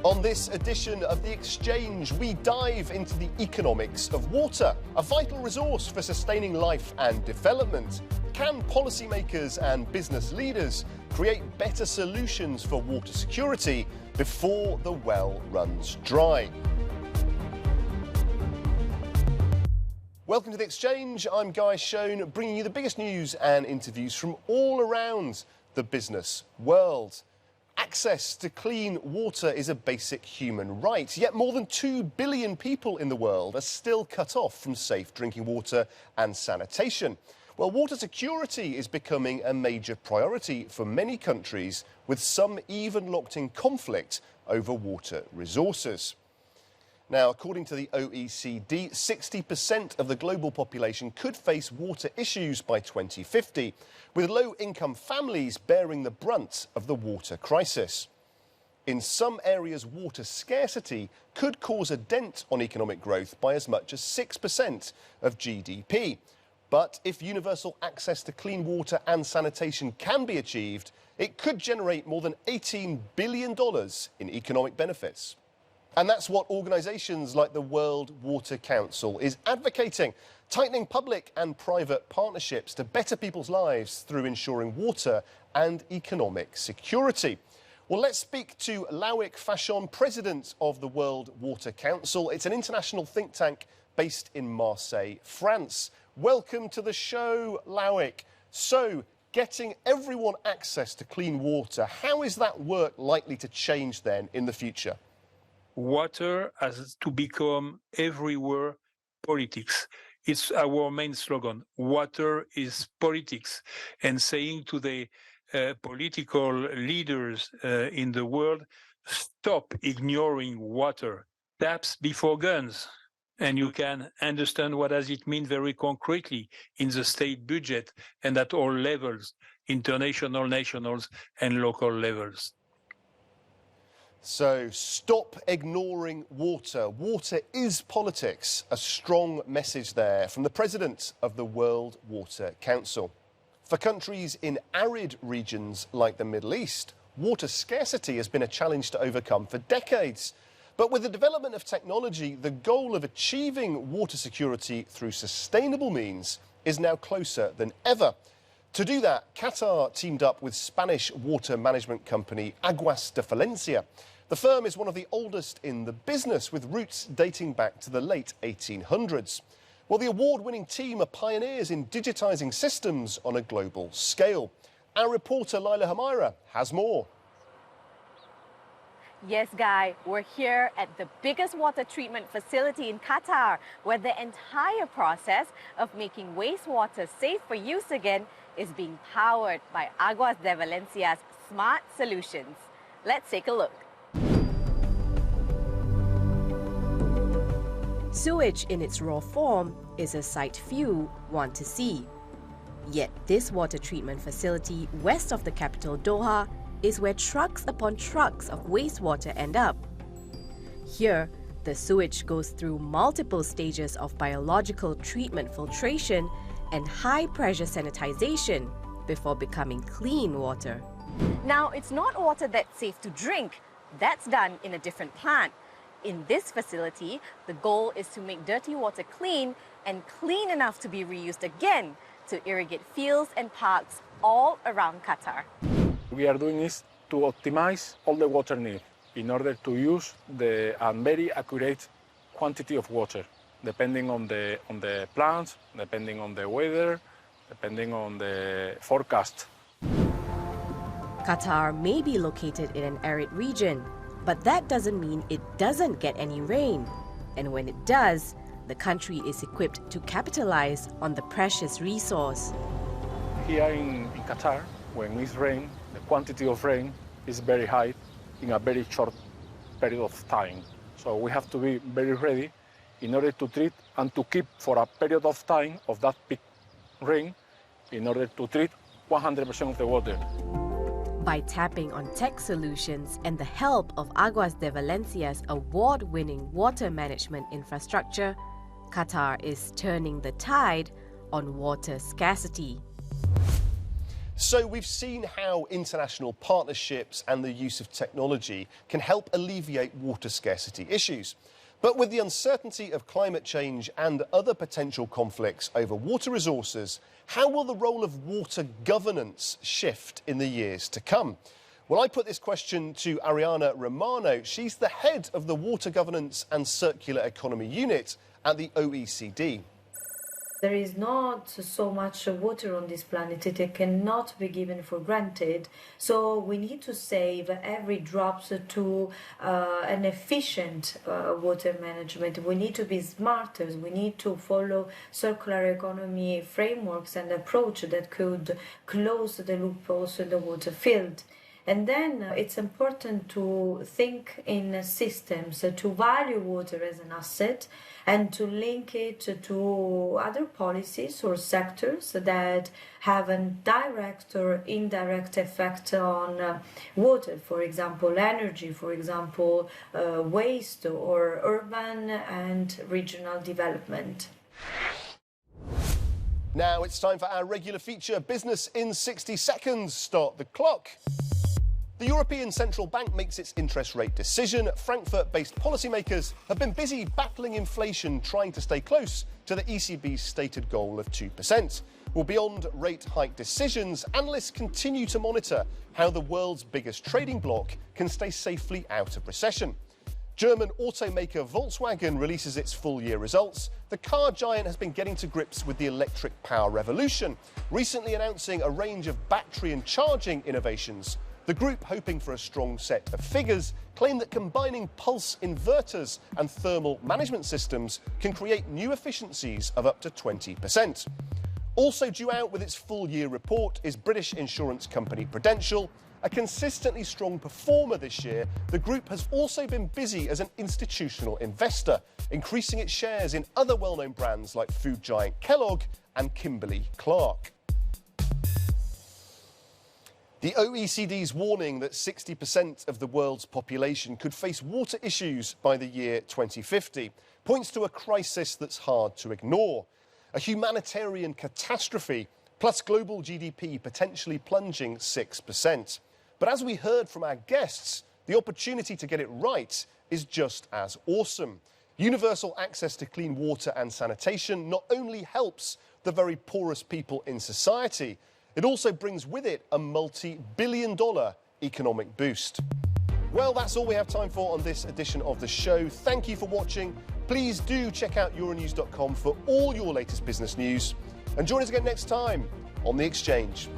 On this edition of The Exchange, we dive into the economics of water, a vital resource for sustaining life and development. Can policymakers and business leaders create better solutions for water security before the well runs dry? Welcome to The Exchange. I'm Guy Schoen, bringing you the biggest news and interviews from all around the business world. Access to clean water is a basic human right, yet more than 2 billion people in the world are still cut off from safe drinking water and sanitation. Well, water security is becoming a major priority for many countries, with some even locked in conflict over water resources. Now, according to the OECD, 60% of the global population could face water issues by 2050, with low-income families bearing the brunt of the water crisis. In some areas, water scarcity could cause a dent on economic growth by as much as 6% of GDP. But if universal access to clean water and sanitation can be achieved, it could generate more than $18 billion in economic benefits. And that's what organisations like the World Water Council is advocating, tightening public and private partnerships to better people's lives through ensuring water and economic security. Well, let's speak to Loic Fachon, president of the World Water Council. It's an international think tank based in Marseille, France. Welcome to the show, Loic. So, getting everyone access to clean water, how is that work likely to change then in the future? Water has to become everywhere politics. It's our main slogan. Water is politics. And saying to the political leaders in the world, stop ignoring water. Taps before guns. And you can understand what does it mean very concretely in the state budget and at all levels, international, nationals, and local levels. So stop ignoring water. Water is politics. A strong message there from the president of the World Water Council. For countries in arid regions like the Middle East, water scarcity has been a challenge to overcome for decades. But with the development of technology, the goal of achieving water security through sustainable means is now closer than ever. To do that, Qatar teamed up with Spanish water management company Aguas de Valencia. The firm is one of the oldest in the business, with roots dating back to the late 1800s. Well, the award-winning team are pioneers in digitising systems on a global scale. Our reporter Laila Hamira has more. Yes, Guy, we're here at the biggest water treatment facility in Qatar, where the entire process of making wastewater safe for use again is being powered by Aguas de Valencia's smart solutions. Let's take a look. Sewage in its raw form is a sight few want to see. Yet this water treatment facility west of the capital Doha is where trucks upon trucks of wastewater end up. Here, the sewage goes through multiple stages of biological treatment filtration and high-pressure sanitization before becoming clean water. Now, it's not water that's safe to drink. That's done in a different plant. In this facility, the goal is to make dirty water clean and clean enough to be reused again to irrigate fields and parks all around Qatar. We are doing this to optimize all the water need in order to use the very accurate quantity of water, depending on the plants, depending on the weather, depending on the forecast. Qatar may be located in an arid region, but that doesn't mean it doesn't get any rain. And when it does, the country is equipped to capitalize on the precious resource. Here in Qatar, when it's rain, the quantity of rain is very high in a very short period of time. So we have to be very ready in order to treat and to keep for a period of time of that peak rain in order to treat 100% of the water. By tapping on tech solutions and the help of Aguas de Valencia's award-winning water management infrastructure, Qatar is turning the tide on water scarcity. So we've seen how international partnerships and the use of technology can help alleviate water scarcity issues. But with the uncertainty of climate change and other potential conflicts over water resources, how will the role of water governance shift in the years to come? Well, I put this question to Ariana Romano. She's the head of the Water Governance and Circular Economy Unit at the OECD. There is not so much water on this planet, it cannot be given for granted. So we need to save every drop to an efficient water management. We need to be smarter, we need to follow circular economy frameworks and approach that could close the loopholes in the water field. And then it's important to think in systems, to value water as an asset and to link it to other policies or sectors that have a direct or indirect effect on water, for example, energy, for example, waste or urban and regional development. Now it's time for our regular feature, Business in 60 Seconds. Start the clock. The European Central Bank makes its interest rate decision. Frankfurt-based policymakers have been busy battling inflation, trying to stay close to the ECB's stated goal of 2%. Well, beyond rate hike decisions, analysts continue to monitor how the world's biggest trading bloc can stay safely out of recession. German automaker Volkswagen releases its full-year results. The car giant has been getting to grips with the electric power revolution, recently announcing a range of battery and charging innovations. The group, hoping for a strong set of figures, claim that combining pulse inverters and thermal management systems can create new efficiencies of up to 20%. Also due out with its full-year report is British insurance company Prudential. A consistently strong performer this year, the group has also been busy as an institutional investor, increasing its shares in other well-known brands like food giant Kellogg and Kimberly-Clark. The OECD's warning that 60% of the world's population could face water issues by the year 2050 points to a crisis that's hard to ignore. A humanitarian catastrophe, plus global GDP potentially plunging 6%. But as we heard from our guests, the opportunity to get it right is just as awesome. Universal access to clean water and sanitation not only helps the very poorest people in society, it also brings with it a multi-billion-dollar economic boost. Well, that's all we have time for on this edition of the show. Thank you for watching. Please do check out Euronews.com for all your latest business news. And join us again next time on The Exchange.